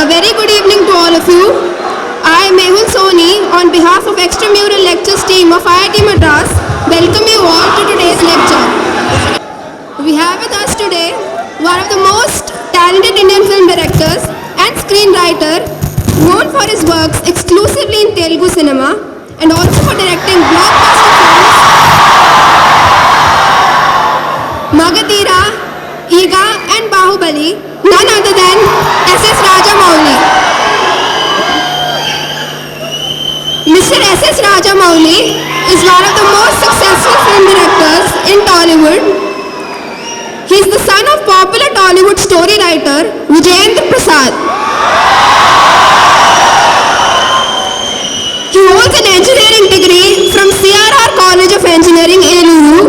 A very good evening to all of you. I, Mehul Soni, on behalf of Extramural Lectures team of IIT Madras, welcome you all to today's lecture. We have with us today one of the most talented Indian film directors and screenwriter, known for his works exclusively in Telugu cinema and also for directing blockbuster films Magadira, Iga and Bahubali, none other than SS Rajamouli. Mr. SS Rajamouli is one of the most successful film directors in Tollywood. He is the son of popular Tollywood story writer Vijayendra Prasad. He holds an engineering degree from CRR College of Engineering, Eluru.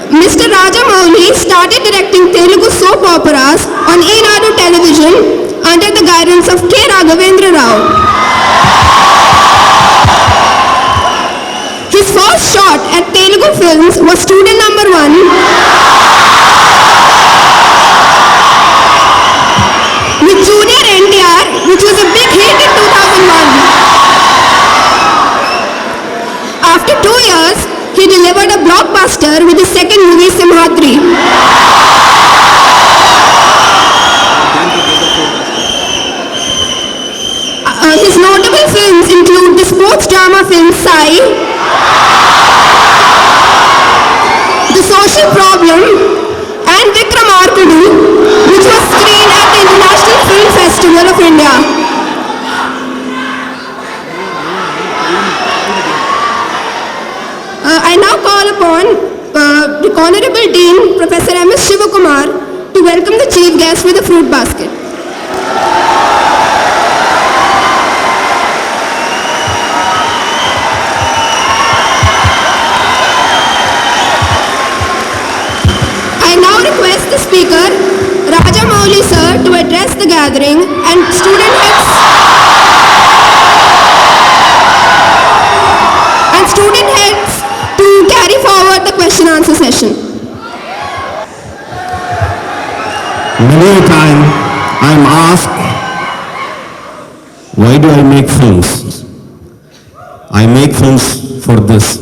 Mr. Rajamouli started directing Telugu soap operas on Eenadu television under the guidance of K. Raghavendra Rao. His first shot at Telugu films was Student Number 1, with Junior NTR, which was a big hit in 2001. After 2 years, he delivered a blockbuster with his second movie, Simhadri. His notable films include the sports drama film Sai, The Social Problem, and Vikramarkudu, which was screened at the International Film Festival of India. I now call upon the Honorable Dean, Professor M.S. Shivakumar, to welcome the chief guest with a fruit basket. I now request the speaker, Rajamouli sir, to address the gathering and student heads to carry forward the question answer session. Many a time I am asked, why do I make films? I make films for this.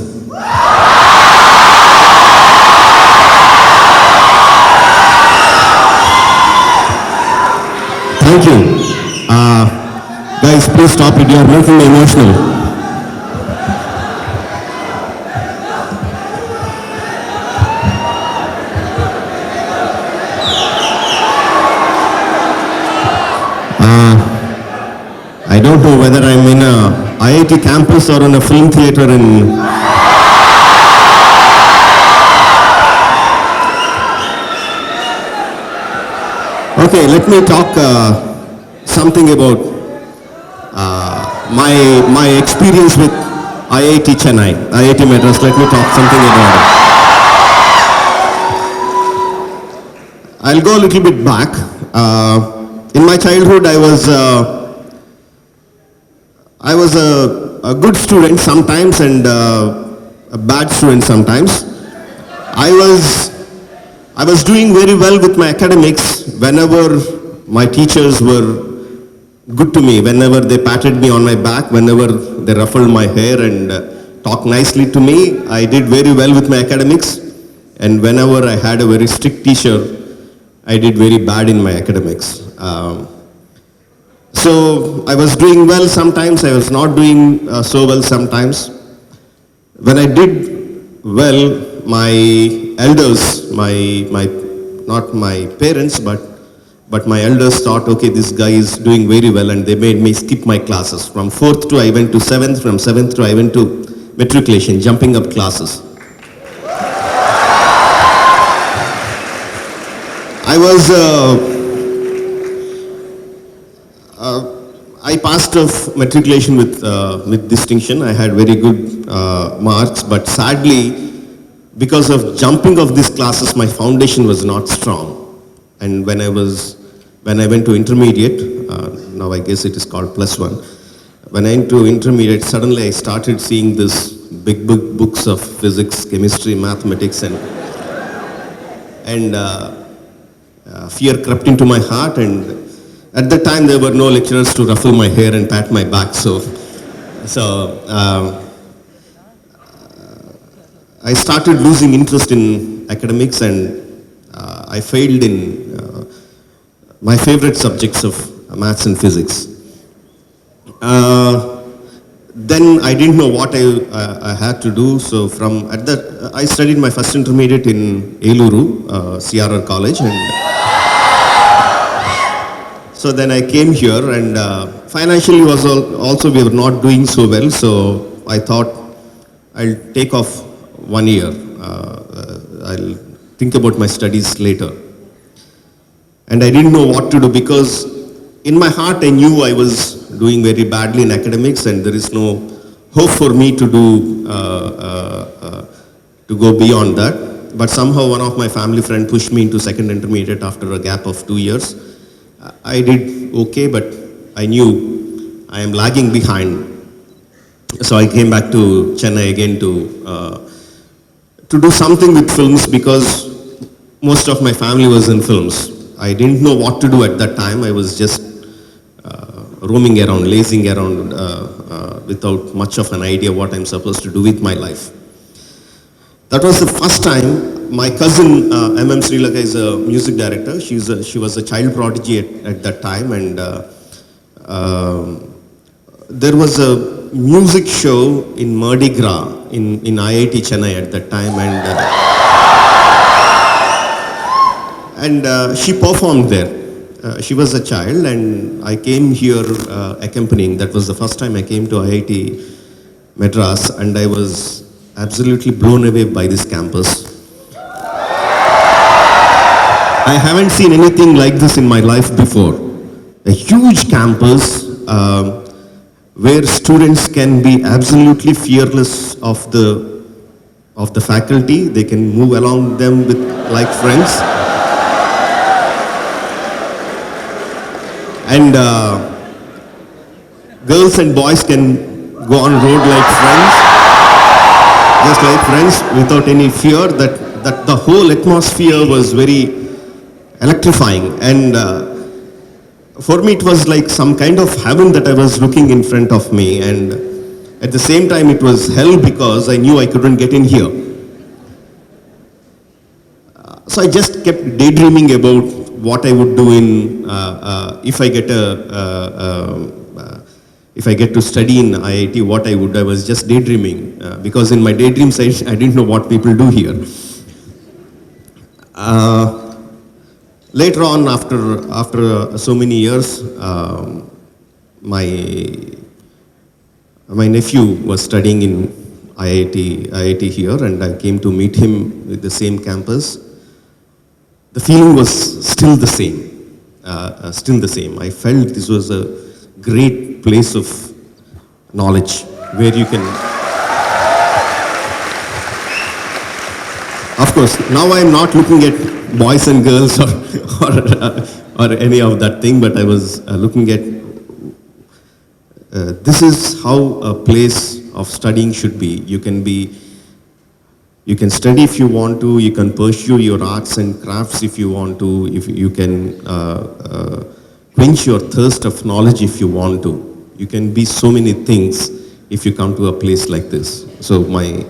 Thank you. Guys, please stop it. You are making me emotional. I don't know whether I'm in a IIT campus or in a film theater in... Okay, let me talk something about my experience with IIT Chennai, IIT Madras. Let me talk something about it. I'll go a little bit back. In my childhood, I was a good student sometimes and a bad student sometimes. I was doing very well with my academics whenever my teachers were good to me, whenever they patted me on my back, whenever they ruffled my hair and talked nicely to me. I did very well with my academics, and whenever I had a very strict teacher, I did very bad in my academics. So I was doing well sometimes, I was not doing so well sometimes. When I did well, my elders, not my parents, but my elders thought, okay, this guy is doing very well, and they made me skip my classes. From 4th to I went to 7th, from 7th to I went to matriculation, jumping up classes. I passed off matriculation with distinction. I had very good marks, but sadly, because of jumping of these classes, my foundation was not strong. And when I went to intermediate, now I guess it is called +1. When I went to intermediate, suddenly I started seeing this big books of physics, chemistry, mathematics, and fear crept into my heart, and at that time there were no lecturers to ruffle my hair and pat my back. So I started losing interest in academics, and I failed in my favorite subjects of maths and physics. Then I didn't know what I had to do. So from at that, I studied my first intermediate in Eluru, CRR College, and so then I came here, and financially was also we were not doing so well. So I thought I'll take off 1 year. I'll think about my studies later. And I didn't know what to do, because in my heart I knew I was doing very badly in academics, and there is no hope for me to do to go beyond that. But somehow one of my family friend pushed me into second intermediate after a gap of 2 years. I did okay, but I knew I am lagging behind. So I came back to Chennai again to do something with films, because most of my family was in films. I didn't know what to do at that time. I was just roaming around, lazing around without much of an idea what I'm supposed to do with my life. That was the first time. My cousin M.M. Srilaka is a music director. She was a child prodigy at that time, and there was a music show in Mardi Gras in IIT Chennai at that time, and she performed there. She was a child, and I came here accompanying. That was the first time I came to IIT Madras, and I was absolutely blown away by this campus. I haven't seen anything like this in my life before. A huge campus where students can be absolutely fearless of the faculty. They can move along them with like friends. And girls and boys can go on road like friends, just like friends, without any fear. That the whole atmosphere was very electrifying, and for me it was like some kind of heaven that I was looking in front of me, and at the same time it was hell, because I knew I couldn't get in here. So I just kept daydreaming about what I would do in if I get to study in IIT, what I would. I was just daydreaming, because in my daydreams I didn't know what people do here. Later on, after so many years, my nephew was studying in IIT here, and I came to meet him with the same campus. The feeling was still the same, I felt this was a great place of knowledge where you can. Of course, now I am not looking at boys and girls or any of that thing, but I was looking at this is how a place of studying should be. You can study if you want to, you can pursue your arts and crafts if you want to, if you can quench your thirst of knowledge if you want to. You can be so many things if you come to a place like this. So my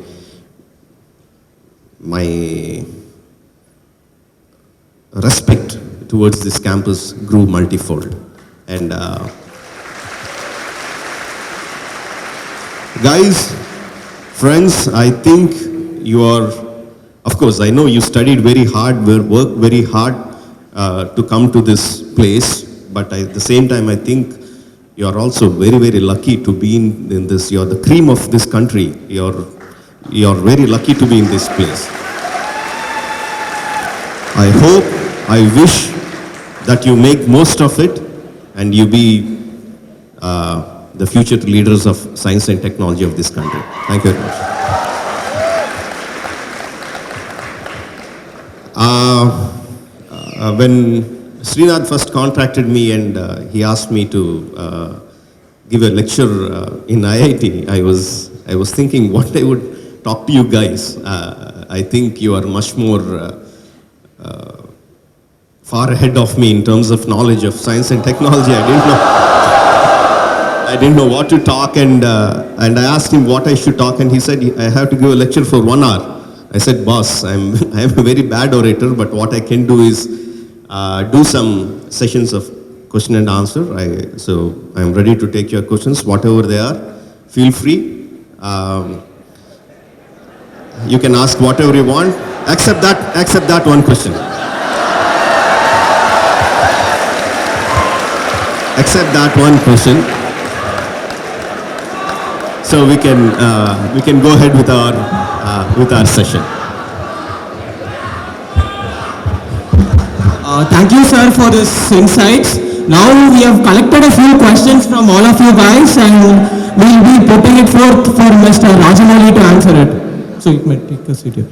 respect towards this campus grew multifold. And guys, friends, I think you are, of course, I know you studied very hard, worked very hard to come to this place, but at the same time, I think you are also very, very lucky to be in this. You are the cream of this country. You are very lucky to be in this place. I hope, I wish that you make most of it and you be the future leaders of science and technology of this country. Thank you very much. When Srinath first contacted me and he asked me to give a lecture in IIT, I was thinking what I would talk to you guys. I think you are much more far ahead of me in terms of knowledge of science and technology. I didn't know what to talk, and I asked him what I should talk, and he said I have to give a lecture for 1 hour. I said, boss, I'm a very bad orator, but what I can do is do some sessions of question and answer. So I'm ready to take your questions, whatever they are. Feel free. You can ask whatever you want, except that one question. Except that one question. So we can go ahead with our session. Thank you, sir, for this insights. Now we have collected a few questions from all of you guys, and we'll be putting it forth for Mr. Rajamouli to answer it. So you may take a seat here.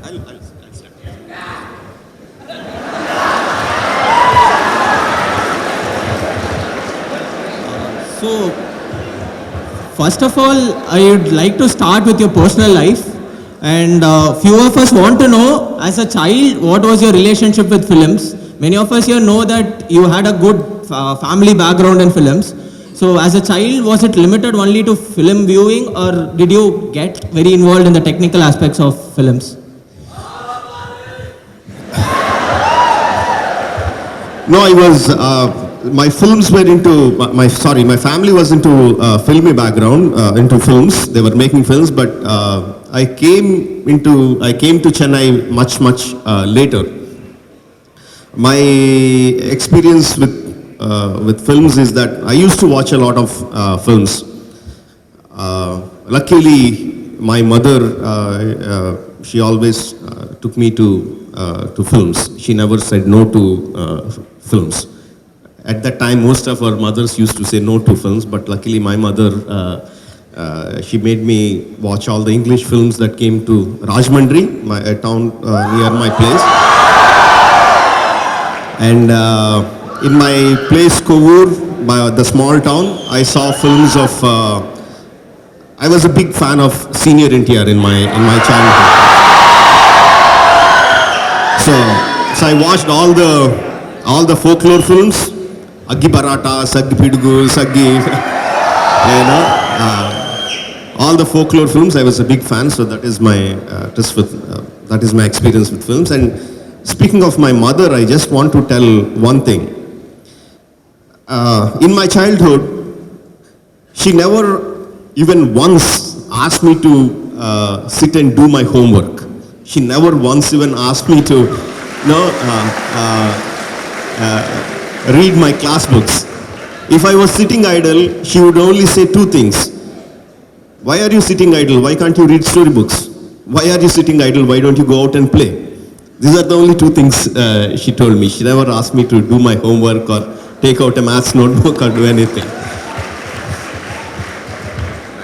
So, first of all, I would like to start with your personal life. And few of us want to know, as a child, what was your relationship with films? Many of us here know that you had a good family background in films. So, as a child, was it limited only to film viewing, or did you get very involved in the technical aspects of films? No, I was. My films were into my family was into filmy background, into films. They were making films, but I came to Chennai much later. My experience with films is that I used to watch a lot of films. Luckily, my mother she always took me to films. She never said no to films. At that time, most of our mothers used to say no to films, but luckily my mother, she made me watch all the English films that came to Rajahmundry, a town near my place. And in my place, Kovur, the small town, I saw films of, I was a big fan of Senior NTR in my childhood. So I watched all the folklore films. Aggi Barata, Saggi Pidugu, Saggi, all the folklore films. I was a big fan, so that is my experience with films. And speaking of my mother, I just want to tell one thing. In my childhood, she never even once asked me to sit and do my homework. She never once even asked me to, read my class books. If I was sitting idle, she would only say two things. Why are you sitting idle? Why can't you read storybooks? Why are you sitting idle? Why don't you go out and play? These are the only two things she told me. She never asked me to do my homework or take out a maths notebook or do anything.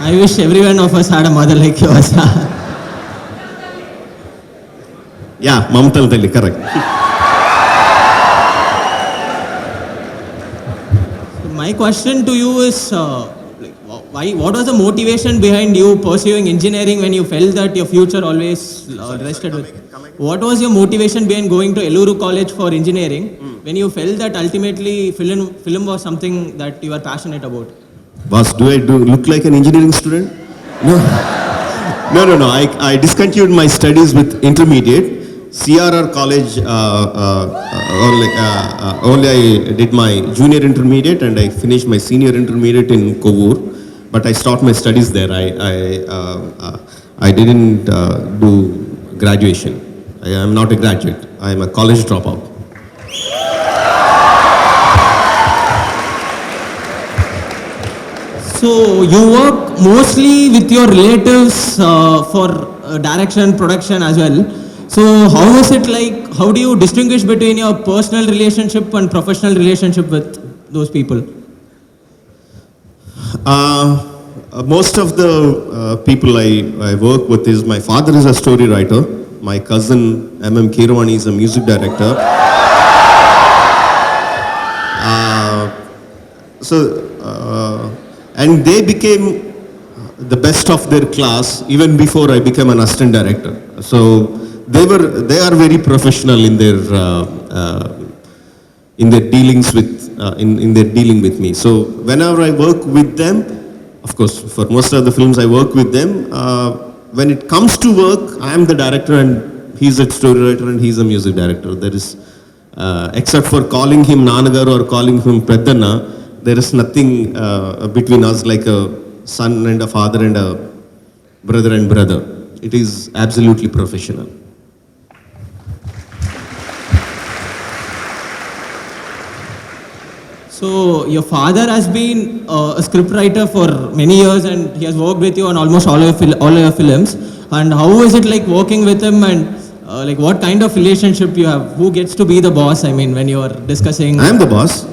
I wish every one of us had a mother like yours. Yeah, Mamtal Tali, correct. My question to you is, what was the motivation behind you pursuing engineering when you felt that your future always rested with? What was your motivation behind going to Eluru College for engineering when you felt that ultimately film was something that you are passionate about? Boss, do I look like an engineering student? No. No. I discontinued my studies with intermediate. CRR college, only I did my junior intermediate and I finished my senior intermediate in Kovur, but I stopped my studies there. I didn't do graduation. I am not a graduate. I am a college dropout. So you work mostly with your relatives for direction and production as well. So how is it like, how do you distinguish between your personal relationship and professional relationship with those people? Most of the people I work with is, my father is a story writer, my cousin M.M. Kiravani is a music director. And they became the best of their class even before I became an assistant director. So they are very professional in their in their dealings with in their dealing with me. So whenever I work with them, of course, for most of the films I work with them. When it comes to work, I am the director and he's a story writer and he's a music director. There is, except for calling him Nanagar or calling him Peddana, there is nothing between us like a son and a father and a brother and brother. It is absolutely professional. So your father has been a scriptwriter for many years and he has worked with you on almost all your films. And how is it like working with him, and like what kind of relationship you have? Who gets to be the boss? I mean, when you are discussing. I am the boss.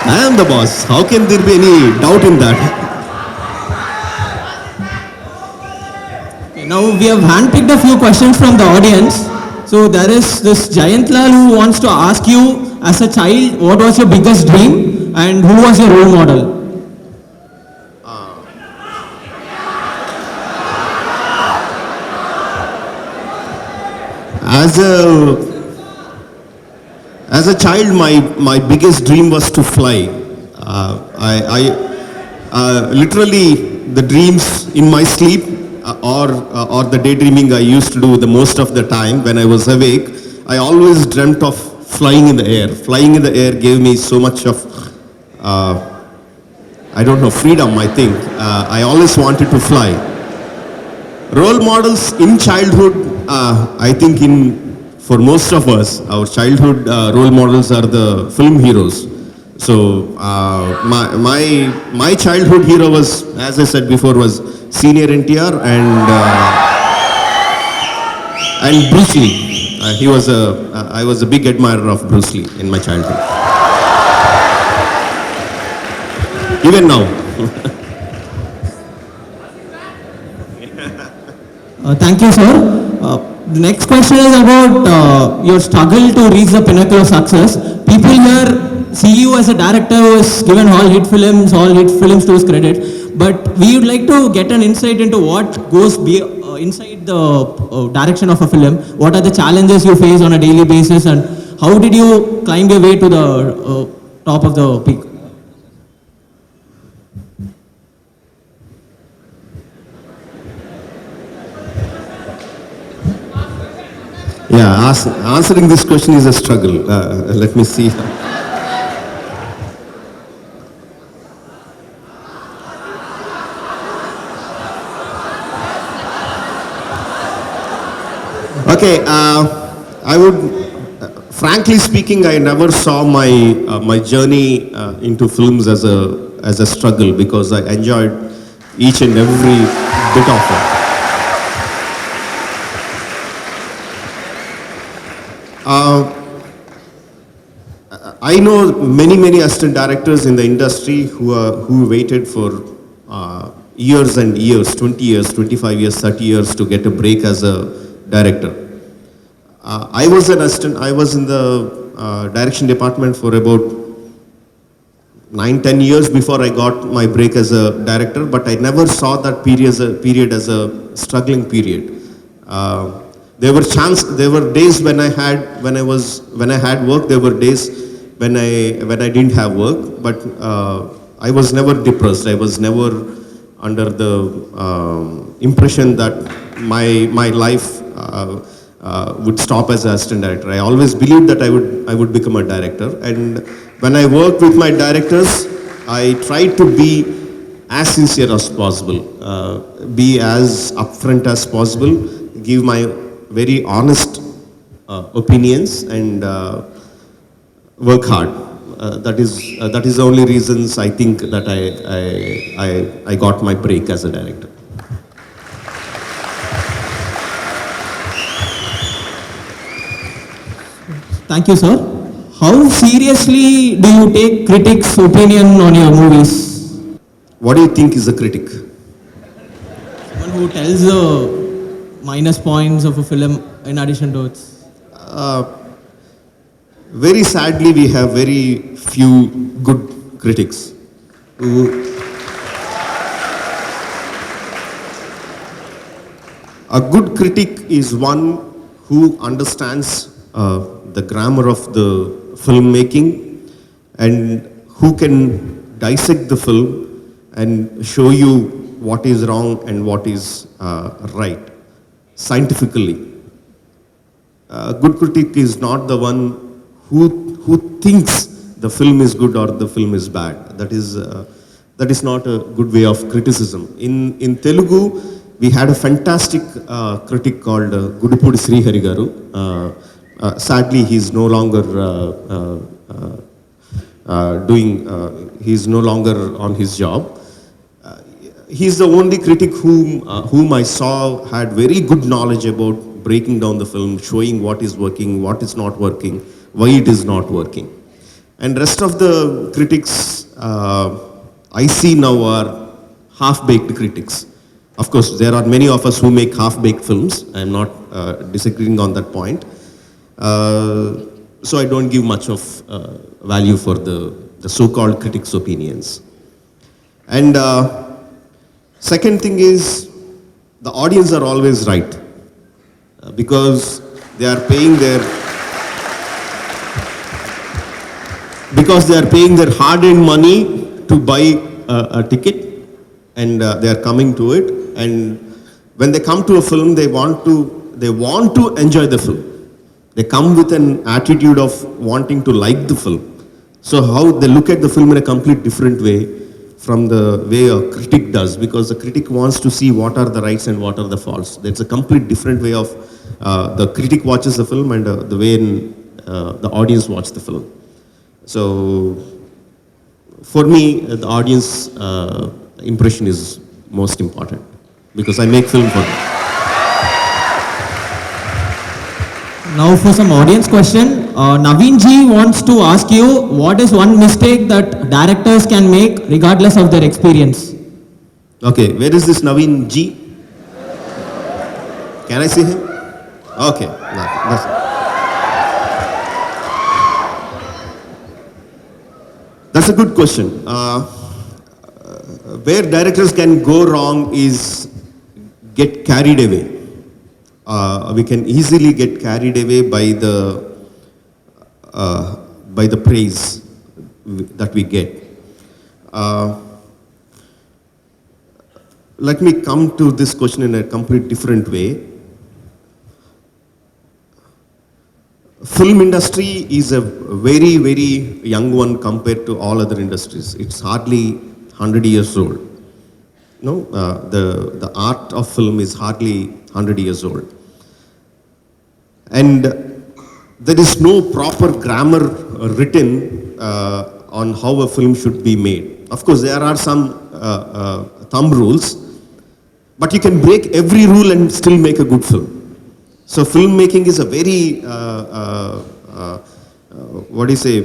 I am the boss. How can there be any doubt in that? Okay, now we have handpicked a few questions from the audience. So there is this Jayantlal who wants to ask you, as a child, what was your biggest dream and who was your role model? As a child, my biggest dream was to fly. Literally, the dreams in my sleep or the daydreaming I used to do the most of the time when I was awake, I always dreamt of flying in the air. Flying in the air gave me so much of, I don't know, freedom, I think. I always wanted to fly. Role models in childhood, I think for most of us, our childhood role models are the film heroes. So my childhood hero was, as I said before, was Senior NTR and Bruce Lee. I was a big admirer of Bruce Lee in my childhood. Even now. Thank you, sir. The next question is about your struggle to reach the pinnacle of success. People here see you as a director who has given all hit films to his credit. But we would like to get an insight into what goes inside the direction of a film. What are the challenges you face on a daily basis, and how did you climb your way to the top of the peak? Yeah, answering this question is a struggle. Let me see. Okay, I would, frankly speaking, I never saw my journey into films as a struggle, because I enjoyed each and every bit of it. I know many assistant directors in the industry who waited for years and years, 20 years, 25 years, 30 years to get a break as a director. I was an assistant. I was in the direction department for about 9-10 years before I got my break as a director, but I never saw that period as a struggling period. There were days when I had work. There were days when I didn't have work, but I was never depressed. I was never under the impression that my life would stop as an assistant director. I always believed that I would become a director, and when I worked with my directors, I tried to be as sincere as possible, be as upfront as possible, give my very honest opinions, and work hard. That is the only reasons I think that I got my break as a director. Thank you, sir. How seriously do you take critics' opinion on your movies? What do you think is a critic? Someone who tells the minus points of a film in addition to its. Very sadly, we have very few good critics. A good critic is one who understands the grammar of the filmmaking, and who can dissect the film and show you what is wrong and what is right scientifically. A good critic is not the one who thinks the film is good or the film is bad. That is not a good way of criticism. In Telugu, we had a fantastic critic called Gudupudi Srihari Garu. Sadly, he's no longer he's no longer on his job. He's the only critic whom I saw had very good knowledge about breaking down the film, showing what is working, what is not working, why it is not working. And rest of the critics I see now are half-baked critics. Of course, there are many of us who make half-baked films. I am not disagreeing on that point. So I don't give much of value for the so-called critics' opinions. And second thing is, the audience are always right because they are paying their hard-earned money to buy a ticket, and they are coming to it. And when they come to a film, they want to enjoy the film. They come with an attitude of wanting to like the film. So how they look at the film in a complete different way from the way a critic does, because the critic wants to see what are the rights and what are the faults. There's a complete different way of the critic watches the film and the way the audience watches the film. So for me, the audience impression is most important because I make film for them. Now for some audience question, Naveen ji wants to ask you, what is one mistake that directors can make regardless of their experience? Okay, where is this Naveen ji? Can I see him? Okay, that's a good question. Where directors can go wrong is get carried away. We can easily get carried away by the praise that we get. Let me come to this question in a complete different way. Film industry is a very, very young one compared to all other industries. It's hardly 100 years old. No, the art of film is hardly 100 years old. And there is no proper grammar written on how a film should be made. Of course, there are some thumb rules, but you can break every rule and still make a good film. So filmmaking is a very, what do you say,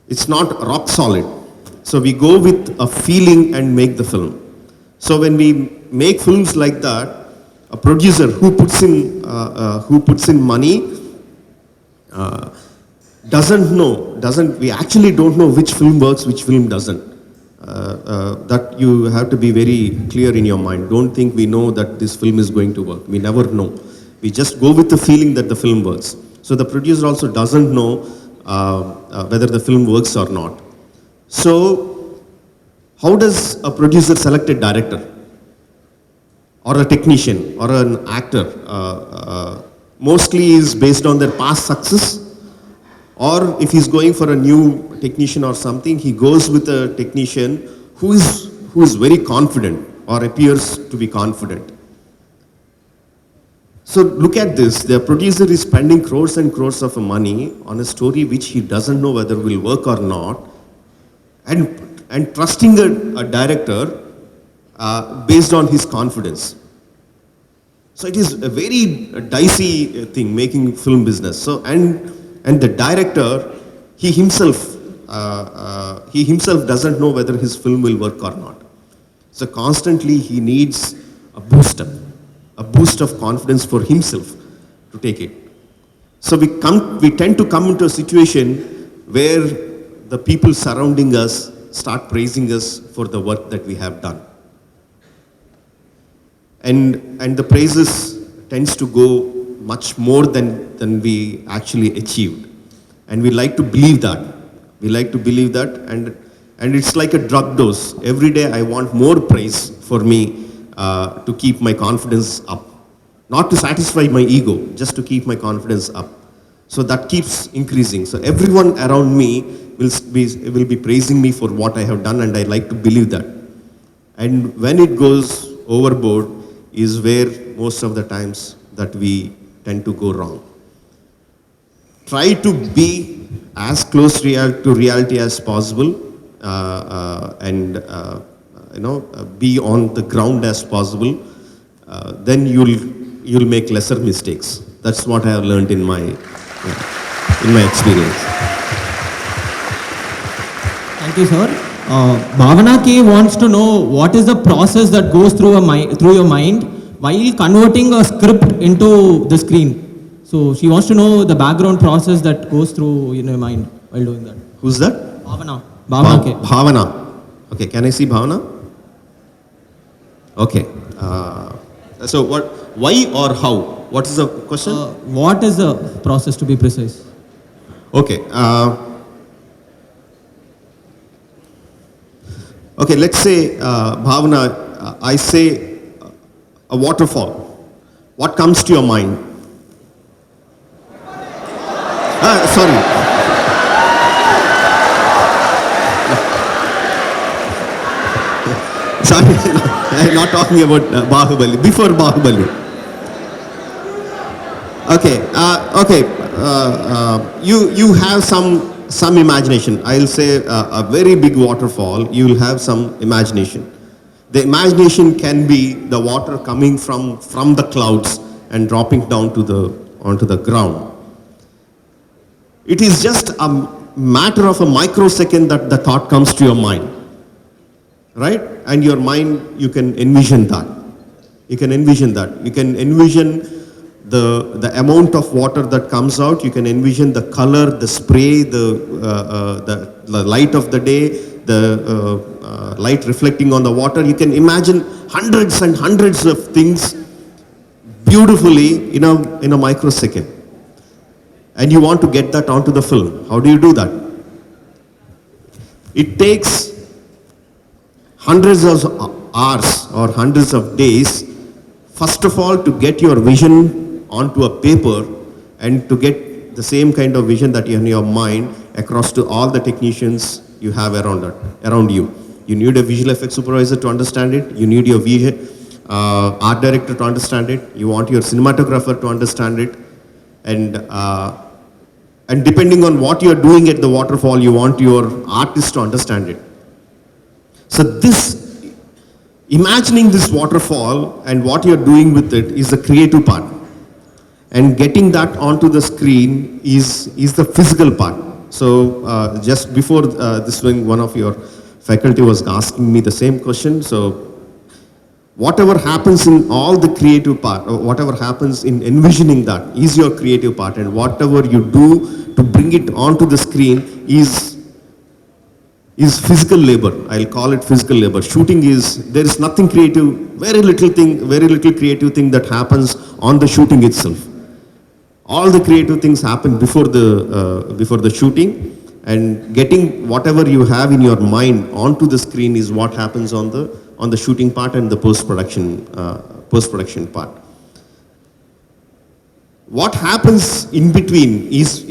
it's not rock solid. So we go with a feeling and make the film. So when we make films like that, a producer who puts in money we actually don't know which film works, which film doesn't. That you have to be very clear in your mind. Don't think we know that this film is going to work. We never know. We just go with the feeling that the film works. So the producer also doesn't know whether the film works or not. So how does a producer select a director or a technician or an actor? Mostly is based on their past success, or if he's going for a new technician or something, he goes with a technician who is very confident or appears to be confident. So look at this, the producer is spending crores and crores of money on a story which he doesn't know whether will work or not, and trusting a director based on his confidence. So it is a very dicey thing, making film business. So and the director, he himself doesn't know whether his film will work or not. So constantly he needs a boost of confidence for himself to take it. So we tend to come into a situation where the people surrounding us start praising us for the work that we have done. And the praises tends to go much more than we actually achieved. And we like to believe that. We like to believe that, and it's like a drug dose. Every day I want more praise for me to keep my confidence up. Not to satisfy my ego, just to keep my confidence up. So that keeps increasing. So everyone around me will be praising me for what I have done, and I like to believe that. And when it goes overboard is where most of the times that we tend to go wrong. Try to be as close to reality as possible, and be on the ground as possible. Then you'll make lesser mistakes. That's what I have learned in my experience. Thank you, sir. Bhavana K wants to know what is the process that goes through your mind while converting a script into the screen. So she wants to know the background process that goes through in your mind while doing that. Who's that? Bhavana. Bhavana K. Bhavana. Okay, can I see Bhavana? Okay. So what? Why or how? What is the question? What is the process, to be precise? Okay. Okay, let's say, Bhavana, I say a waterfall. What comes to your mind? Sorry. Sorry, I'm not talking about Bahubali. Before Bahubali. Okay, you have some imagination. I'll say a very big waterfall. You will have some imagination. The imagination can be the water coming from the clouds and dropping down onto the ground. It is just a matter of a microsecond that the thought comes to your mind, right? And your mind, you can envision that. You can envision that. You can envision the amount of water that comes out. You can envision the color, the spray, the light of the day, the light reflecting on the water. You can imagine hundreds and hundreds of things beautifully in a microsecond. And you want to get that onto the film. How do you do that? It takes hundreds of hours or hundreds of days, first of all, to get your vision onto a paper and to get the same kind of vision that you have in your mind across to all the technicians you have around you. You need a visual effects supervisor to understand it. You need your art director to understand it. You want your cinematographer to understand it. And depending on what you're doing at the waterfall, you want your artist to understand it. So imagining this waterfall and what you're doing with it is the creative part. And getting that onto the screen is the physical part. So just before this one of your faculty was asking me the same question. So whatever happens in all the creative part, or whatever happens in envisioning that is your creative part, and whatever you do to bring it onto the screen is physical labor. I'll call it physical labor. Shooting there is nothing creative, very little creative thing that happens on the shooting itself. All the creative things happen before the shooting, and getting whatever you have in your mind onto the screen is what happens on the shooting part and the post-production part. What happens in between is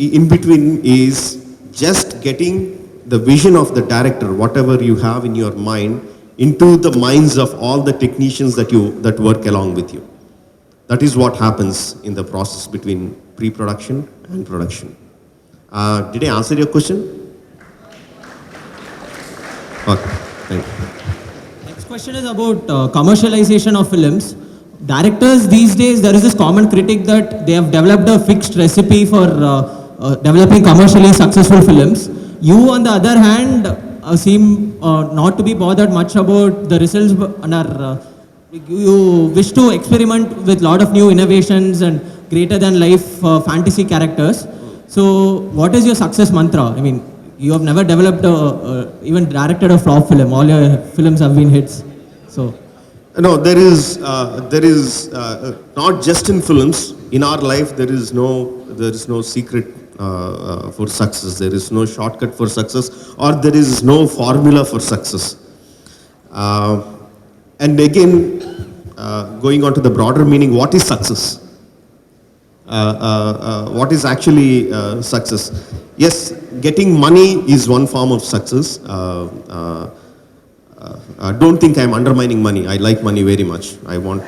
just getting the vision of the director, whatever you have in your mind, into the minds of all the technicians that work along with you. That is what happens in the process between pre-production and production. Did I answer your question? Okay, thank you. Next question is about commercialization of films. Directors these days, there is this common critic that they have developed a fixed recipe for developing commercially successful films. You, on the other hand, seem not to be bothered much about the results, and you wish to experiment with a lot of new innovations and greater than life fantasy characters. So what is your success mantra? I mean, you have never developed even directed a flop film. All your films have been hits. So no, there is not just in films, in our life there is no secret for success. There is no shortcut for success, or there is no formula for success. And again, going on to the broader meaning, what is success? What is actually success? Yes, getting money is one form of success. Don't think I'm undermining money. I like money very much. I want.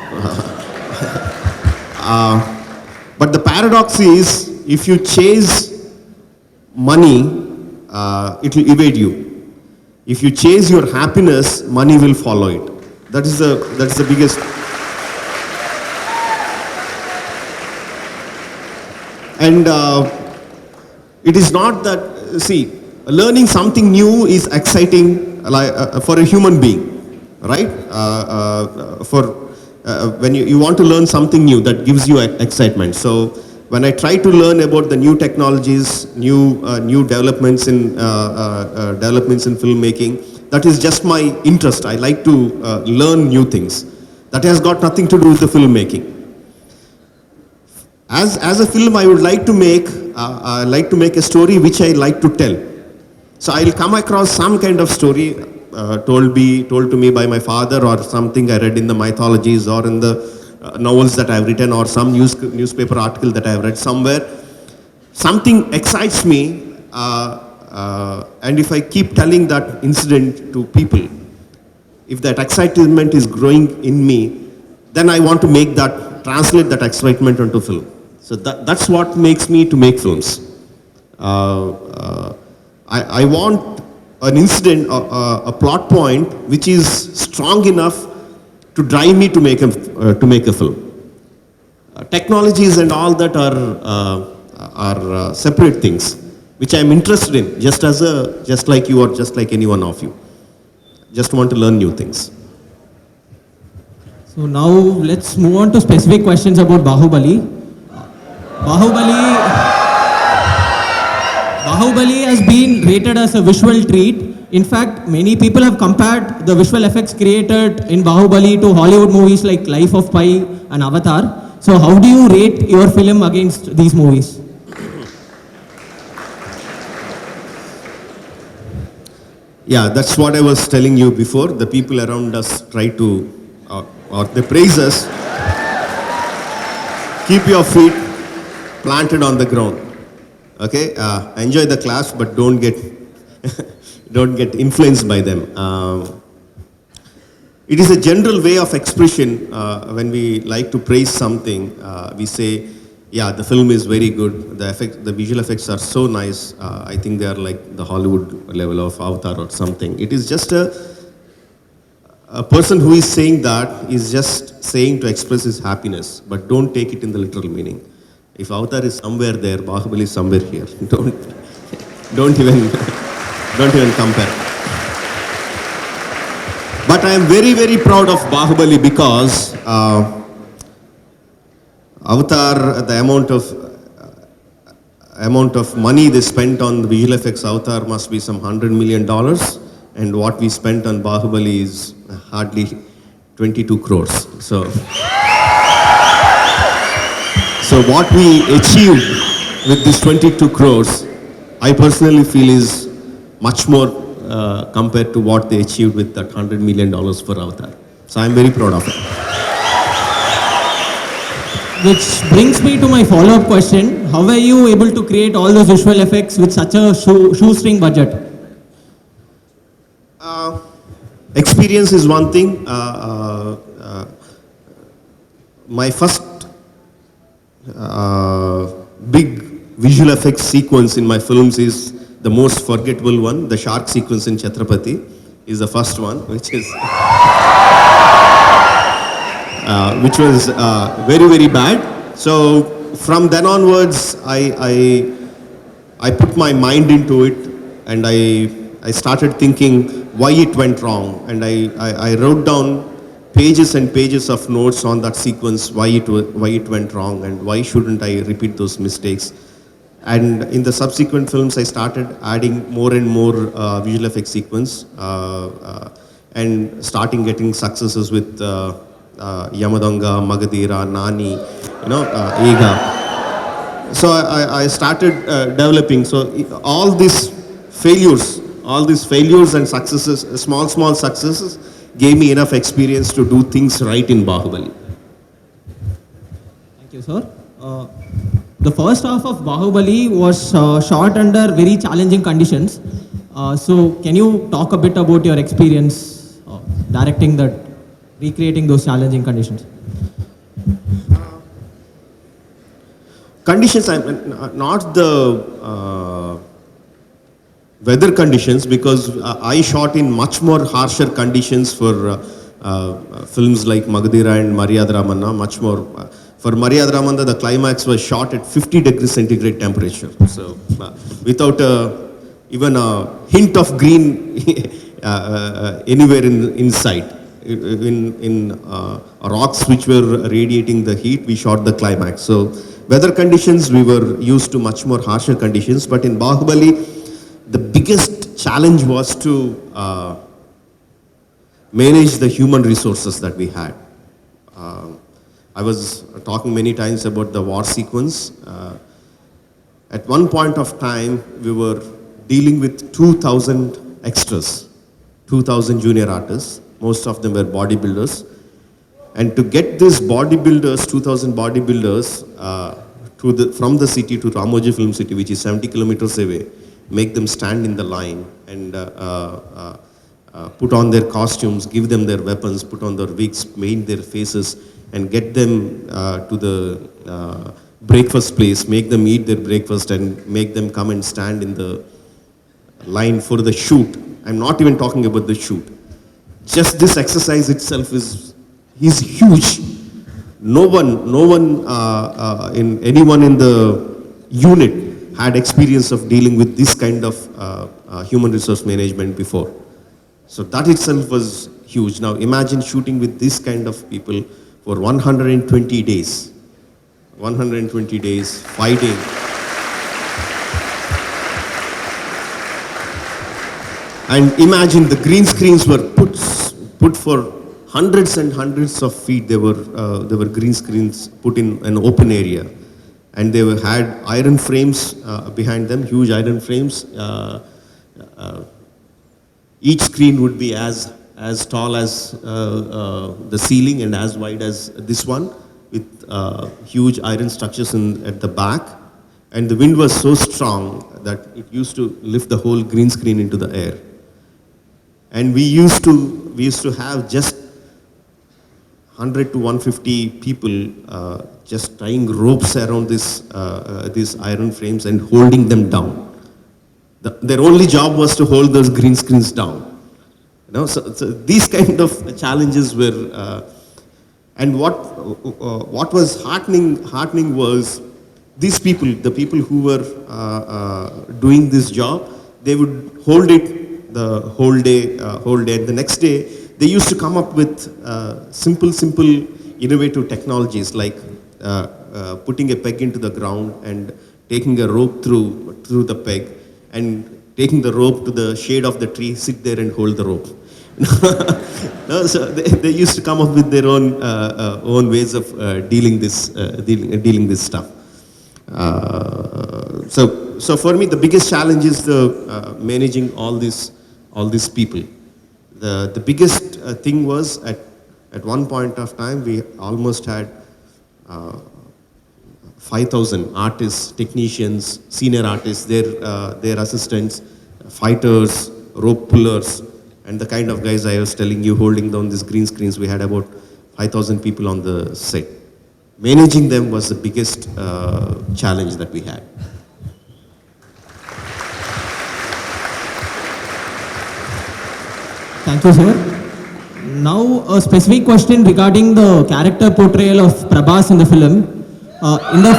But the paradox is, if you chase money, it will evade you. If you chase your happiness, money will follow it. That's the biggest. And it is not that, see, learning something new is exciting for a human being, right? When you want to learn something new, that gives you excitement. So when I try to learn about the new technologies, new developments in filmmaking, that is just my interest. I like to learn new things. That has got nothing to do with the filmmaking. As a film, I would like to make a story which I like to tell. So I'll come across some kind of story told to me by my father, or something I read in the mythologies or in the novels that I've written, or some newspaper article that I've read somewhere. Something excites me, and if I keep telling that incident to people, if that excitement is growing in me, then I want to translate that excitement into film. So that's what makes me to make films. I want an incident, a plot point which is strong enough to drive me to make a film. Technologies and all that are separate things, which I am interested in, just like you or just like any one of you. Just want to learn new things. So now let's move on to specific questions about Bahubali. Bahubali has been rated as a visual treat. In fact, many people have compared the visual effects created in Bahubali to Hollywood movies like Life of Pi and Avatar. So how do you rate your film against these movies? Yeah, that's what I was telling you before. The people around us try to, or they praise us. Keep your feet planted on the ground. Okay, enjoy the class, but don't get influenced by them. It is a general way of expression. When we like to praise something, we say, yeah, the film is very good. The visual effects are so nice. I think they are like the Hollywood level of Avatar or something. It is just a person who is saying that is just saying to express his happiness, but don't take it in the literal meaning. If Avatar is somewhere there, Bahubali is somewhere here. Don't even compare. But I am very, very proud of Bahubali because Avatar, the amount of money they spent on the visual effects Avatar must be some $100 million, and what we spent on Bahubali is hardly 22 crores. So what we achieved with this 22 crores, I personally feel is much more compared to what they achieved with that $100 million for Avatar. So I'm very proud of it. Which brings me to my follow-up question. How were you able to create all those visual effects with such a shoestring budget? Experience is one thing. My first big visual effects sequence in my films is the most forgettable one. The shark sequence in Chhatrapati is the first one, which was very, very bad. So from then onwards, I put my mind into it, and I started thinking why it went wrong, and I wrote down pages and pages of notes on that sequence, why it went wrong, and why shouldn't I repeat those mistakes. And in the subsequent films, I started adding more and more visual effects sequence, and starting getting successes with Yamadanga, Magadira, Nani, Ega. So I started developing. So all these failures and successes, small successes, gave me enough experience to do things right in Bahubali. Thank you, sir. The first half of Bahubali was shot under very challenging conditions. So, can you talk a bit about your experience directing that, recreating those challenging conditions? Conditions, not the weather conditions, because I shot in much more harsher conditions for films like Magadira and Maryada Ramanna, much more. For Maryada Ramanna, the climax was shot at 50 degrees centigrade temperature. So without even a hint of green anywhere in sight. In rocks which were radiating the heat, we shot the climax. So weather conditions, we were used to much more harsher conditions. But in Bahubali, the biggest challenge was to manage the human resources that we had. I was talking many times about the war sequence. At one point of time, we were dealing with 2,000 extras, 2,000 junior artists. Most of them were bodybuilders. And to get these bodybuilders, 2,000 bodybuilders, from the city to Ramoji Film City, which is 70 kilometers away, make them stand in the line and put on their costumes, give them their weapons, put on their wigs, paint their faces, and get them to the breakfast place, make them eat their breakfast, and make them come and stand in the line for the shoot. I'm not even talking about the shoot. Just this exercise itself is huge. Anyone in the unit had experience of dealing with this kind of human resource management before. So that itself was huge. Now imagine shooting with this kind of people for 120 days. 120 days, fighting. And imagine the green screens were put for hundreds and hundreds of feet. There were green screens put in an open area. And they had iron frames behind them, huge iron frames. Each screen would be as tall as the ceiling and as wide as this one, with huge iron structures at the back. And the wind was so strong that it used to lift the whole green screen into the air. And we used to have just 100 to 150 people just tying ropes around these iron frames and holding them down. Their only job was to hold those green screens down. So these kind of challenges were, and what was heartening was these people, the people who were doing this job, they would hold it the whole day. And the next day, they used to come up with simple, innovative technologies like putting a peg into the ground and taking a rope through the peg, and taking the rope to the shade of the tree, sit there and hold the rope. So they used to come up with their own ways of dealing this stuff. So for me, the biggest challenge is managing all these people. The biggest thing was at one point of time we almost had 5,000 artists, technicians, senior artists, their assistants, fighters, rope pullers, and the kind of guys I was telling you holding down these green screens. We had about 5,000 people on the set. Managing them was the biggest challenge that we had. Thank you, sir. Now, a specific question regarding the character portrayal of Prabhas in the film. In the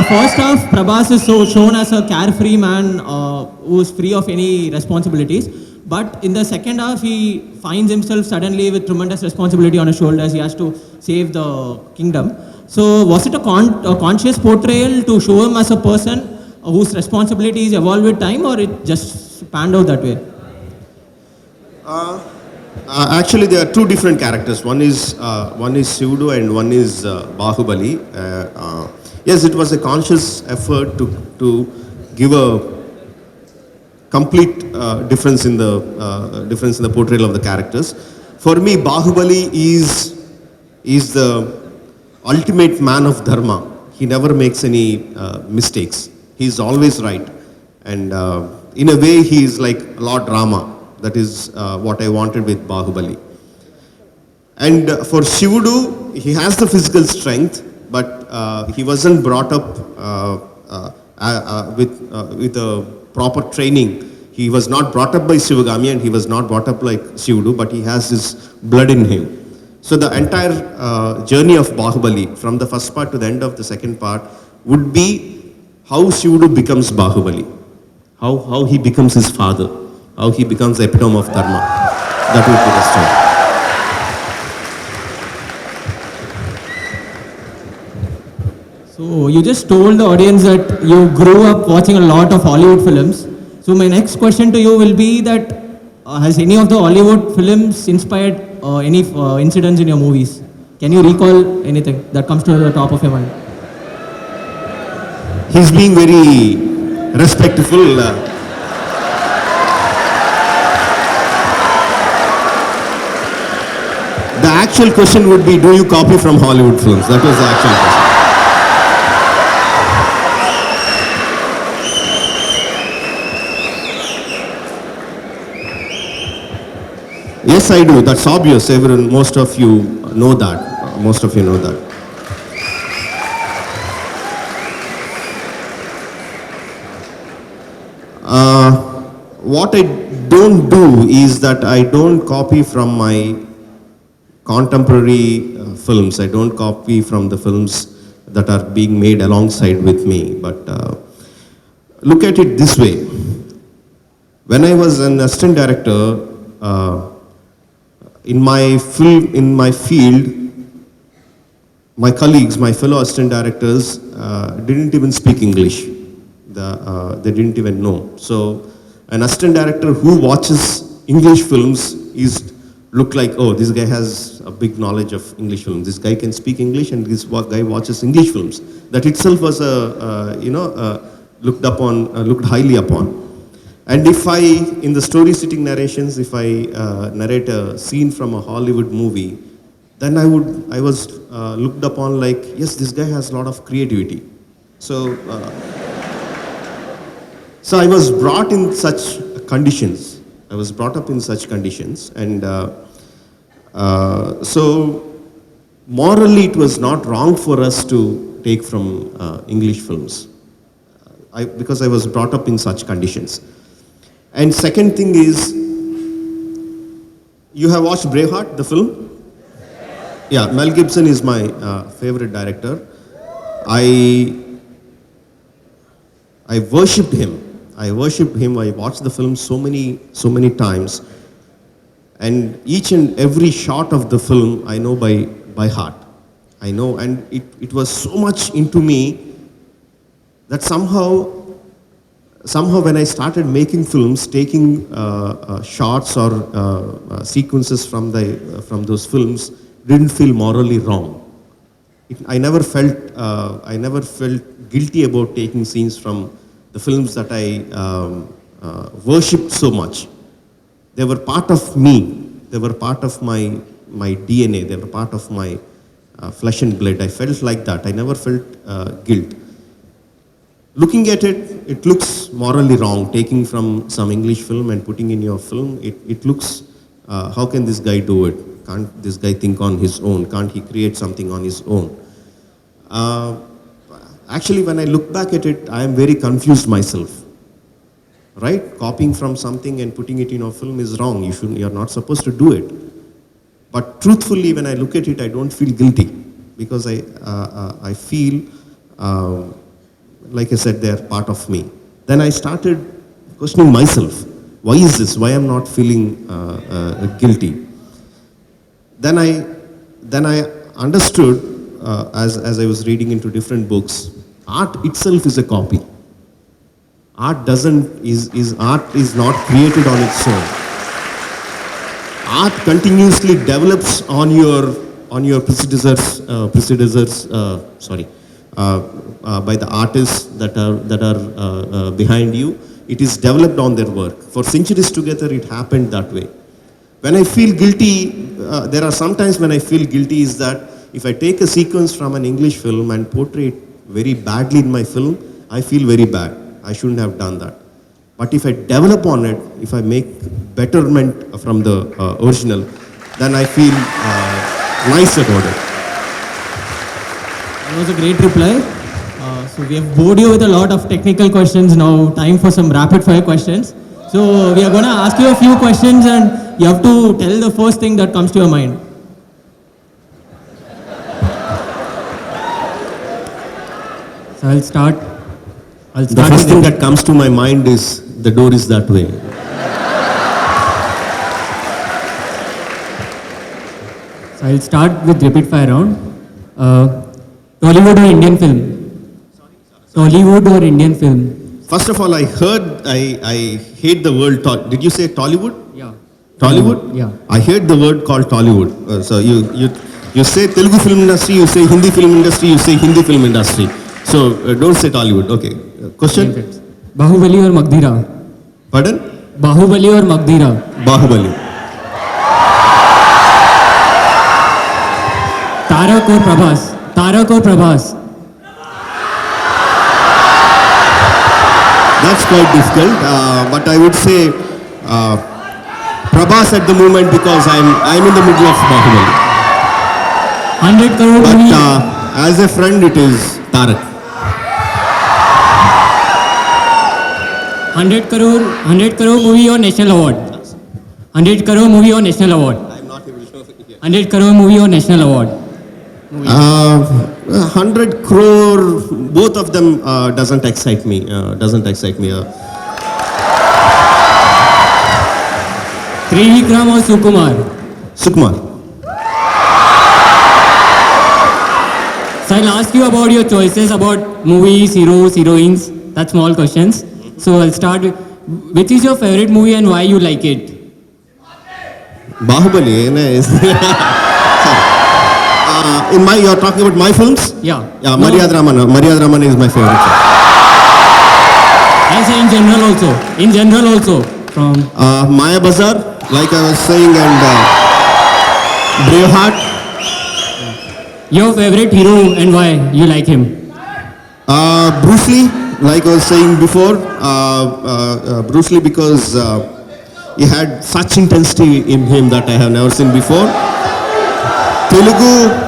first half, Prabhas is shown as a carefree man who is free of any responsibilities. But in the second half, he finds himself suddenly with tremendous responsibility on his shoulders. He has to save the kingdom. So, was it a conscious portrayal to show him as a person whose responsibilities evolve with time, or it just panned out that way? Actually, there are two different characters. One is Shivudu and one is Bahubali. Yes, it was a conscious effort to give a complete difference in the portrayal of the characters. For me, Bahubali is the ultimate man of dharma. He never makes any mistakes. He is always right, and in a way, he is like Lord Rama. That is what I wanted with Bahubali. And for Shivudu, he has the physical strength, but he wasn't brought up with a proper training. He was not brought up by Shivagami and he was not brought up like Shivudu, but he has his blood in him. So the entire journey of Bahubali, from the first part to the end of the second part, would be how Shivudu becomes Bahubali, how he becomes his father, how he becomes the epitome of dharma. That would be the story. So you just told the audience that you grew up watching a lot of Hollywood films. So my next question to you will be that has any of the Hollywood films inspired any incidents in your movies? Can you recall anything that comes to the top of your mind? He's being very respectful. The actual question would be, do you copy from Hollywood films? That was the actual question. Yes, I do. That's obvious. Most of you know that. Most of you know that. What I don't do is that I don't copy from my contemporary films. I don't copy from the films that are being made alongside with me. But look at it this way. When I was an assistant director, in my field, my colleagues, my fellow assistant directors didn't even speak English. They didn't even know. So an assistant director who watches English films is look like, oh, this guy has a big knowledge of English films. This guy can speak English, and this guy watches English films. That itself was looked highly upon. And if I, in the story sitting narrations, if I narrate a scene from a Hollywood movie, then I was looked upon like, yes, this guy has a lot of creativity. So I was brought in such conditions. I was brought up in such conditions, and so morally it was not wrong for us to take from English films, because I was brought up in such conditions. And second thing is, you have watched Braveheart, the film? Yeah, Mel Gibson is my favorite director. I worshipped him. I watched the film so many times. And each and every shot of the film I know by heart. I know, and it was so much into me that somehow when I started making films, taking shots or sequences from those films didn't feel morally wrong. I never felt guilty about taking scenes from the films that I worshipped so much. They were part of me. They were part of my DNA. They were part of my flesh and blood. I felt like that. I never felt guilt. Looking at it, it looks morally wrong, taking from some English film and putting in your film. It looks, how can this guy do it? Can't this guy think on his own? Can't he create something on his own? Actually, when I look back at it, I am very confused myself. Right? Copying from something and putting it in a film is wrong. You're not supposed to do it. But truthfully, when I look at it, I don't feel guilty, because I feel, like I said, they're part of me. Then I started questioning myself. Why is this? Why I'm not feeling guilty? Then I understood, as I was reading into different books, art itself is a copy. Art is not created on its own. art continuously develops on your by the artists that are behind you. It is developed on their work. For centuries together, it happened that way. When I feel guilty, there are sometimes when I feel guilty is that if I take a sequence from an English film and portray it very badly in my film, I feel very bad. I shouldn't have done that. But if I develop on it, if I make betterment from the original, then I feel nice about it. That was a great reply. So we have bored you with a lot of technical questions. Now time for some rapid fire questions. So we are going to ask you a few questions and you have to tell the first thing that comes to your mind. So I'll start. The first thing that comes to my mind is the door is that way. So I'll start with rapid fire round. Tollywood or Indian film? Tollywood or Indian film? First of all, I hate the word, did you say Tollywood? Yeah. Tollywood? Yeah. I hate the word called Tollywood. So you say Telugu film industry, you say Hindi film industry, you say Hindi film industry. So don't say Tollywood. Okay. Question? Bahubali or Magdira? Pardon? Bahubali or Magdira? Bahubali. Tarak or Prabhas? Tarak or Prabhas? That's quite difficult, but I would say Prabhas at the moment because I'm in the middle of Bahubali. 100 crore But movie. as a friend, it is Tarak. 100 crore movie or national award? 100 crore movie or national award? I'm not able to. 100 crore movie or national award? 100 crore, both of them doesn't excite me. Trivikram or Sukumar? Sukumar. So I'll ask you about your choices about movies, heroes, heroines. That's small questions. So I'll start with, which is your favorite movie and why you like it? Bahubali, you're talking about my films? Yeah. Yeah, Maryad Raman is my favorite. I say in general also. From Maya Bazaar, like I was saying, and Braveheart. your favorite hero and why you like him? Bruce Lee, like I was saying before, Bruce Lee because he had such intensity in him that I have never seen before. Telugu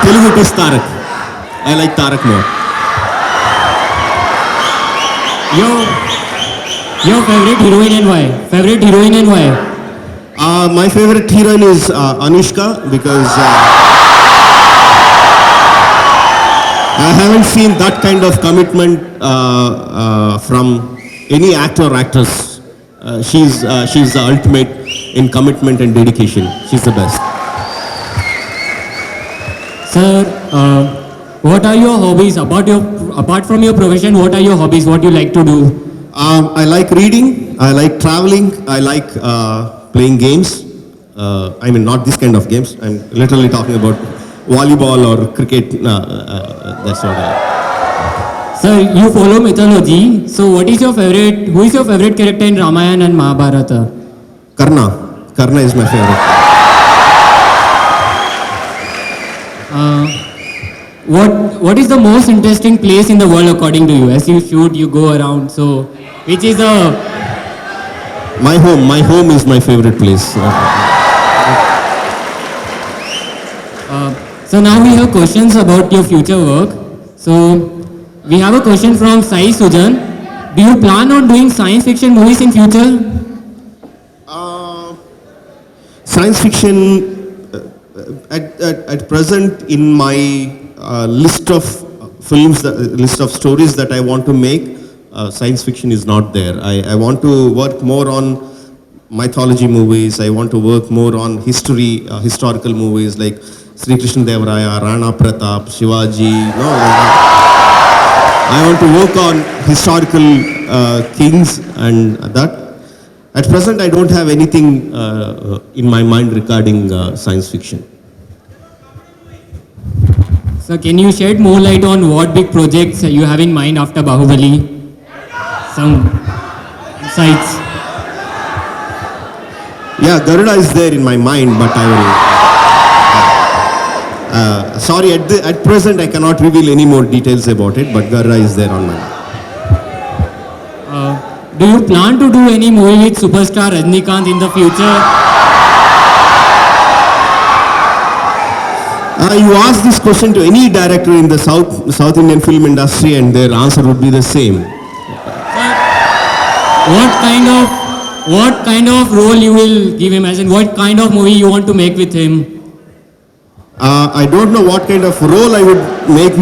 it is Tarak. I like Tarak more. Your favorite heroine and why? My favorite heroine is Anushka because I haven't seen that kind of commitment from any actor or actress. She's the ultimate in commitment and dedication. She's the best. Sir, what are your hobbies? Apart from your profession, what are your hobbies? What you like to do? I like reading, I like traveling, I like playing games. I mean, not this kind of games. I'm literally talking about volleyball or cricket. That's what I like. Sir, you follow mythology. So who is your favorite character in Ramayana and Mahabharata? Karna is my favorite. What is the most interesting place in the world according to you? As you shoot, you go around. So, which is the... My home is my favorite place. So now we have questions about your future work. So we have a question from Sai Sujan. Do you plan on doing science fiction movies in future? Science fiction at present in my list of films, list of stories that I want to make, science fiction is not there. I want to work more on mythology movies. I want to work more on historical movies like Sri Krishna Devaraya, Rana Pratap, Shivaji. I want to work on historical kings and that. At present, I don't have anything in my mind regarding science fiction. So can you shed more light on what big projects you have in mind after Bahubali? Some insights. Yeah, Garuda is there in my mind, but I will. Sorry, at present I cannot reveal any more details about it, but Garuda is there on my mind. Do you plan to do any movie with superstar Rajnikant in the future? You ask this question to any director in the South Indian film industry, and their answer would be the same. What kind of role you will give him, as in what kind of movie you want to make with him? I don't know what kind of role I would make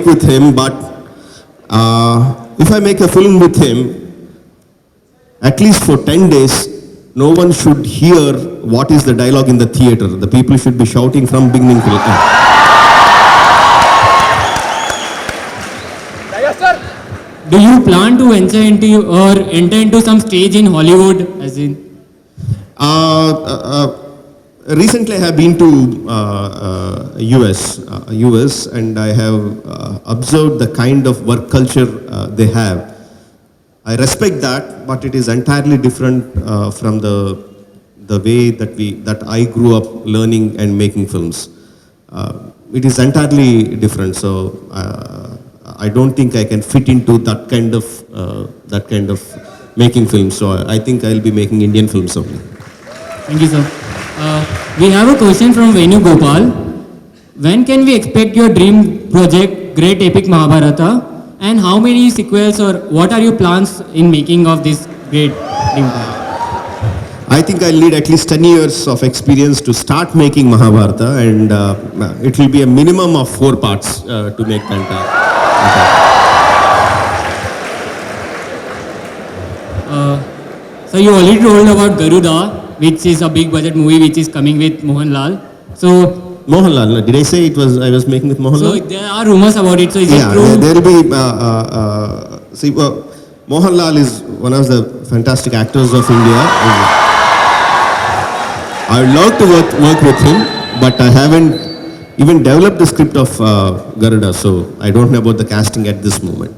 with him, but if I make a film with him, at least for 10 days, no one should hear what is the dialogue in the theater. The people should be shouting from beginning till end. Do you plan to enter into some stage in Hollywood, as in? Recently, I have been to US, and I have observed the kind of work culture they have. I respect that, but it is entirely different from the way that I grew up learning and making films. It is entirely different. So I don't think I can fit into that kind of making films. So I think I'll be making Indian films only. Thank you, sir. We have a question from Venu Gopal. When can we expect your dream project, Great Epic Mahabharata? And how many sequels, or what are your plans in making of this great dream project? I think I'll need at least 10 years of experience to start making Mahabharata, and it will be a minimum of 4 parts to make the entire. So you already told about Garuda, which is a big budget movie which is coming with Mohanlal. So Mohanlal, did I say I was making with Mohanlal? So there are rumors about it. So is it true? There will be. Mohanlal is one of the fantastic actors of India. I would love to work with him, but I haven't even developed the script of Garuda, so I don't know about the casting at this moment.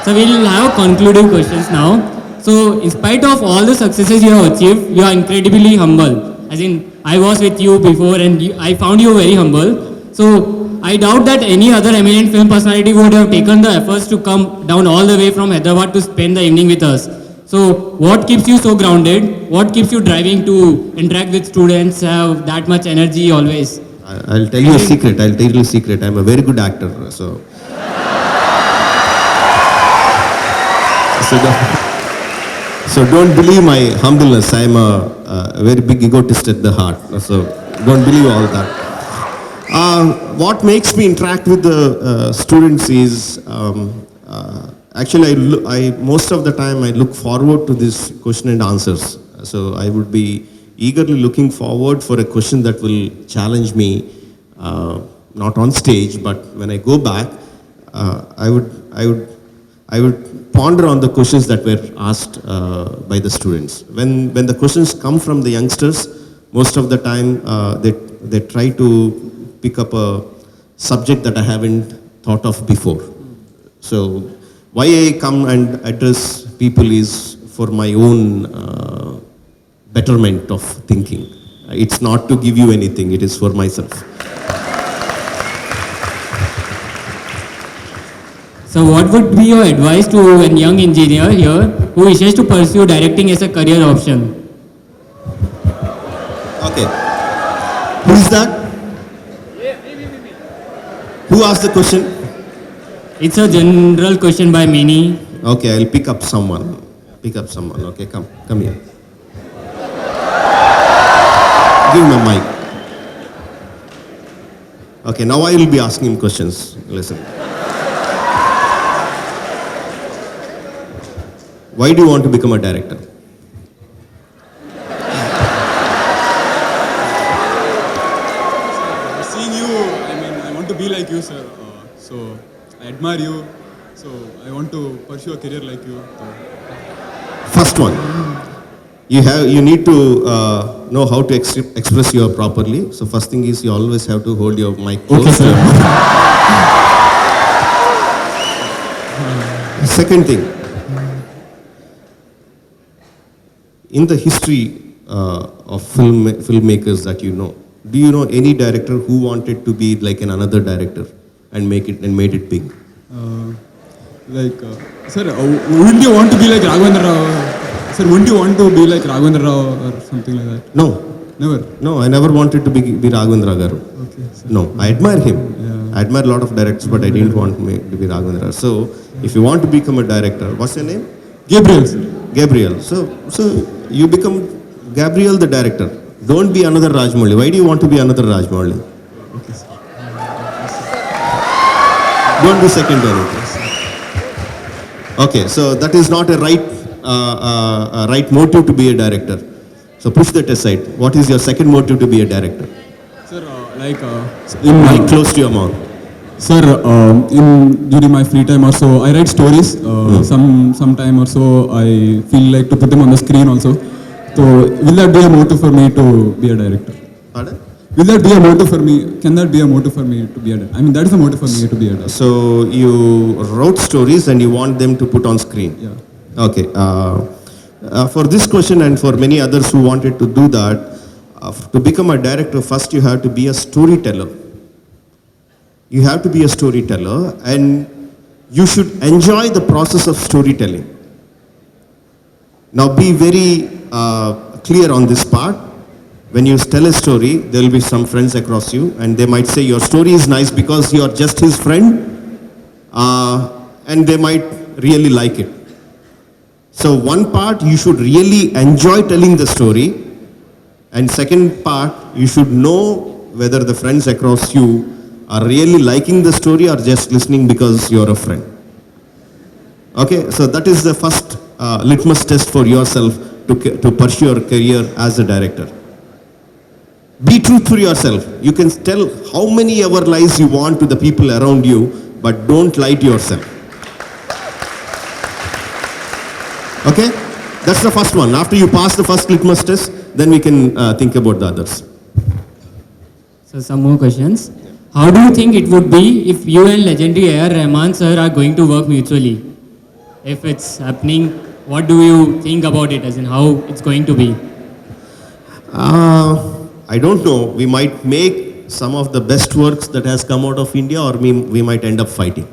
So we'll have concluding questions now. So in spite of all the successes you have achieved, you are incredibly humble. As in, I was with you before and I found you very humble. So I doubt that any other eminent film personality would have taken the efforts to come down all the way from Hyderabad to spend the evening with us. So what keeps you so grounded? What keeps you driving to interact with students, have that much energy always? I'll tell you a secret. I'm a very good actor. So don't believe my humbleness. I'm a very big egotist at the heart. So don't believe all that. What makes me interact with the students is actually I most of the time I look forward to this question and answers. So I would be eagerly looking forward for a question that will challenge me, not on stage, but when I go back, I would ponder on the questions that were asked by the students. When the questions come from the youngsters, most of the time they try to pick up a subject that I haven't thought of before. So why I come and address people is for my own betterment of thinking. It's not to give you anything, it is for myself. So what would be your advice to a young engineer here who wishes to pursue directing as a career option? Okay. Who is that? Who asked the question? It's a general question by many. Okay, I'll pick up someone. Okay, come here. Give him a mic. Okay, now I will be asking him questions. Listen. Why do you want to become a director? Seeing you, I want to be like you, sir. admire you. So I want to pursue a career like you. First one, you need to know how to express your properly. So first thing is you always have to hold your mic close. Okay, sir. Second thing, in the history of filmmakers that you know, do you know any director who wanted to be like another director and made it big? Sir, wouldn't you want to be like Raghavendra Rao? Sir, wouldn't you want to be like Raghavendra Rao or something like that? No. Never. No, I never wanted to be Raghavendra Garu. Okay. Sir. No, I admire him. Yeah. I admire a lot of directors, but I didn't want to be Raghavendra. So, if you want to become a director, what's your name? Gabriel, sir. Gabriel. So you become Gabriel the director. Don't be another Rajamouli. Why do you want to be another Rajamouli? Okay, sir. Don't be second to anything. Okay, so that is not a right motive to be a director. So push that aside. What is your second motive to be a director? Sir, Mic close to your mouth. Sir, during my free time or so, I write stories. Sometime or so, I feel like to put them on the screen also. So, will that be a motive for me to be a director? Pardon? Will that be a motive for me? Can that be a motive for me to be a director? I mean, that is a motive for me to be a director. So you wrote stories and you want them to put on screen. Yeah. Okay. For this question and for many others who wanted to do that, to become a director, first you have to be a storyteller. You have to be a storyteller and you should enjoy the process of storytelling. Now be very clear on this part. When you tell a story, there will be some friends across you and they might say your story is nice because you are just his friend and they might really like it. So one part you should really enjoy telling the story, and second part you should know whether the friends across you are really liking the story or just listening because you're a friend. Okay, so that is the first litmus test for yourself to pursue your career as a director. Be truthful to yourself. You can tell how many ever lies you want to the people around you, but don't lie to yourself. Okay? That's the first one. After you pass the first litmus test, then we can think about the others. So some more questions. How do you think it would be if you and legendary A.R. Rahman sir are going to work mutually? If it's happening, what do you think about it, as in how it's going to be? I don't know. We might make some of the best works that has come out of India, or we might end up fighting.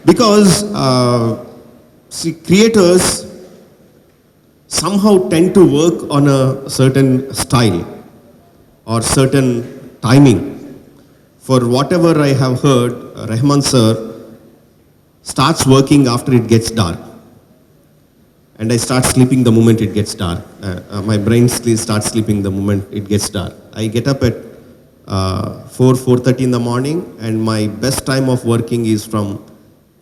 Because creators somehow tend to work on a certain style or certain timing. For whatever I have heard, Rahman sir starts working after it gets dark. And I start sleeping the moment it gets dark. My brain starts sleeping the moment it gets dark. I get up at 4:30 in the morning, and my best time of working is from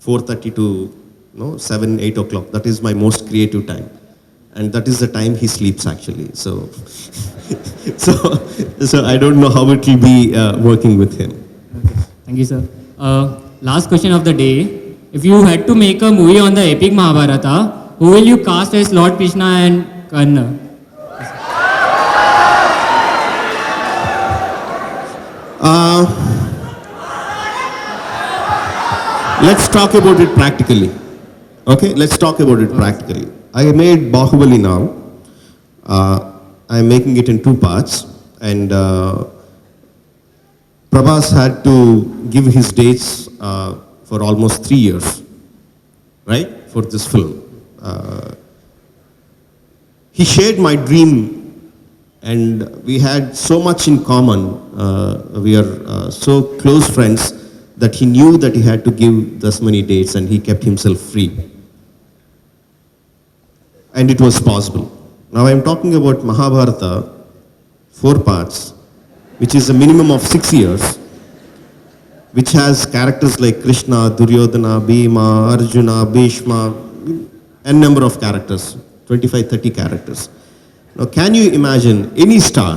4:30 to 7, 8 o'clock. That is my most creative time. And that is the time he sleeps actually. So, so I don't know how it will be working with him. Okay. Thank you, sir. Last question of the day. If you had to make a movie on the epic Mahabharata, who will you cast as Lord Krishna and Karna? Let's talk about it practically. Okay, let's talk about it practically. I made Bahubali now. I'm making it in 2 parts, and Prabhas had to give his dates for almost 3 years, right, for this film. He shared my dream, and we had so much in common. We are so close friends that he knew that he had to give this many dates, and he kept himself free. And it was possible. Now I am talking about Mahabharata, 4 parts, which is a minimum of 6 years, which has characters like Krishna, Duryodhana, Bhima, Arjuna, Bhishma, n number of characters, 25, 30 characters. Now can you imagine any star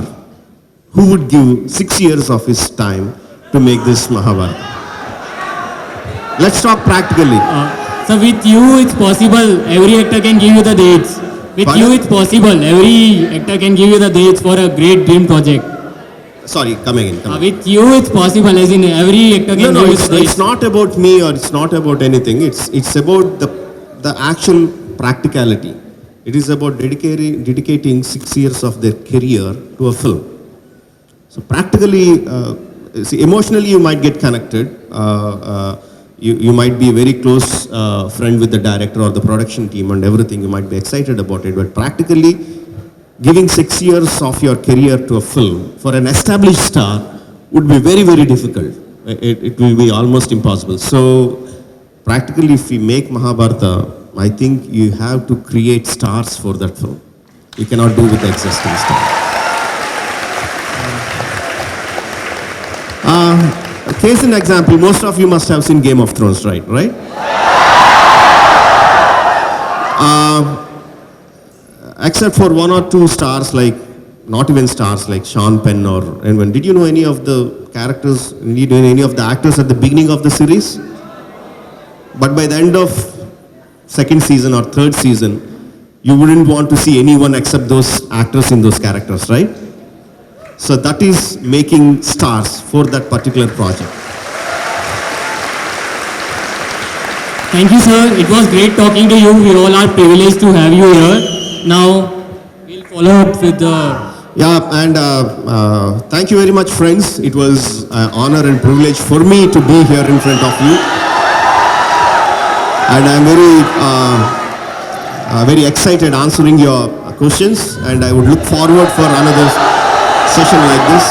who would give 6 years of his time to to make this Mahabharata. Let's talk practically. So with you it's possible, every actor can give you the dates. With Pardon? you it's possible, every actor can give you the dates for a great dream project. Sorry, coming in. With you it's possible, as in every actor can No, give you it's the dates. it's not about me or it's not about anything. It's about the actual practicality. It is about dedicating 6 years of their career to a film. So practically, see, emotionally you might get connected. You might be a very close friend with the director or the production team and everything. You might be excited about it. But practically, giving 6 years of your career to a film for an established star would be very, very difficult. It will be almost impossible. So practically, if we make Mahabharata, I think you have to create stars for that film. You cannot do with the existing stars. Case in example, most of you must have seen Game of Thrones, right? Except for one or two stars, like not even stars, like Sean Penn or anyone. Did you know any of the characters? Did you know any of the actors at the beginning of the series? But by the end of second season or third season, you wouldn't want to see anyone except those actors in those characters, right? So that is making stars for that particular project. Thank you, sir. It was great talking to you. We all are privileged to have you here. Now, we'll follow up with the... Yeah, and thank you very much, friends. It was an honor and privilege for me to be here in front of you. And I'm very excited answering your questions, and I would look forward for another session like this.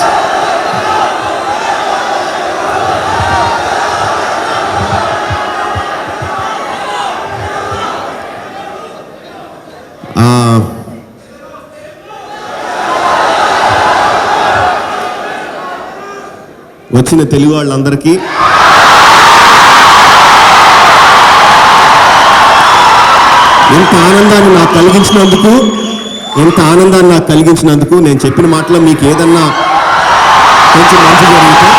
వచ్చిన తెలుగు వాళ్ళందరికీ ఎంత ఆనందాన్ని నాకు కలిగించినందుకు నేను చెప్పిన మాటలో మీకు ఏదన్నా కొంచెం మంచి జరిగితే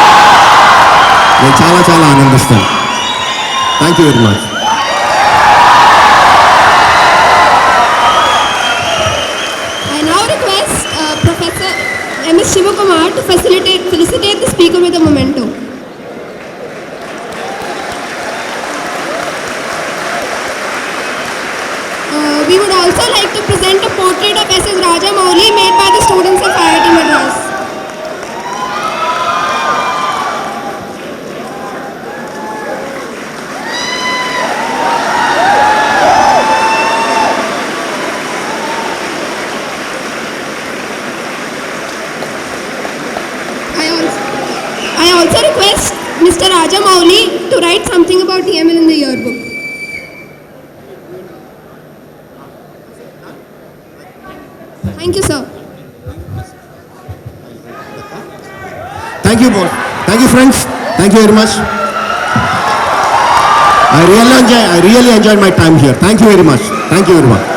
నేను చాలా చాలా ఆనందిస్తాను. Thank you very much. I now request Professor M.S. Shivakumar to felicitate the speaker with a memento. We would also like to present a portrait of SS Rajamouli made by the students of IIT Madras. I also request Mr. Rajamouli to write something about EML in the yearbook. Thank you, sir. Thank you both. Thank you, friends. Thank you very much. I really enjoyed my time here. Thank you very much. Thank you very much.